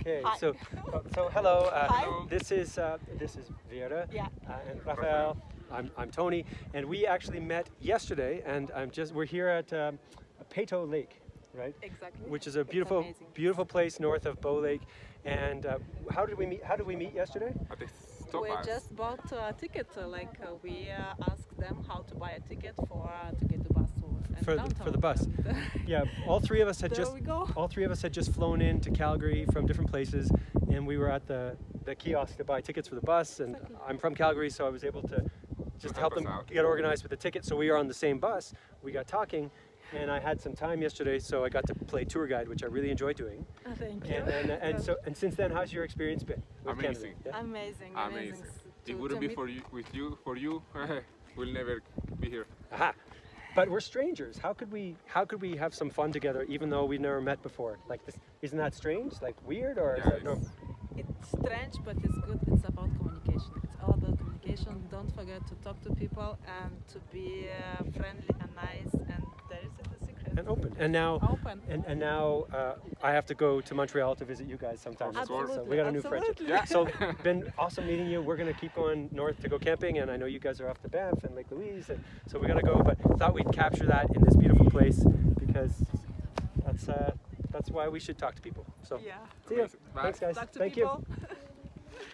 Okay, Hi. so hello. Hi. This is Vera. Yeah. And Rafael. I'm Tony, and we actually met yesterday, and we're here at Peyto Lake, right? Exactly. Which is a It's beautiful, amazing. beautiful place north of Bow Lake. And how did we meet? How did we meet yesterday? At the We stop just bought a ticket. We asked them how to buy a ticket to get the bus For the bus. And, Yeah, all three of us had there we go. all three of us had just flown in to Calgary from different places, and we were at the kiosk to buy tickets for the bus. And Exactly. I'm from Calgary, so I was able to just help help us them out. get organized with the ticket. So we were on the same bus. We got talking, and I had some time yesterday, so I got to play tour guide, which I really enjoyed doing. Thank you. And since then, how's your experience been? With Amazing. Canada? Yeah? Amazing. Amazing. To- It wouldn't to be meet- for you, we'll never be here. Aha. But we're strangers. How could we have some fun together, even though we've never met before? Like this, isn't that strange? Like weird, or is Yeah, that normal? It's strange, but it's good. It's about communication. It's all about communication. Don't forget to talk to people and to be friendly and nice. And there is the secret. And open. And now, Open. and now I have to go to Montreal to visit you guys sometime. Of course. So we got a new friendship. Absolutely. Yeah. So been awesome meeting you. We're gonna keep going north to go camping, and I know you guys are off to Banff and Lake Louise, and so we gotta go. But thought we'd capture that in this beautiful place because that's why we should talk to people. So Yeah. see ya. Bye. Thanks, guys. Talk to Thank people. you.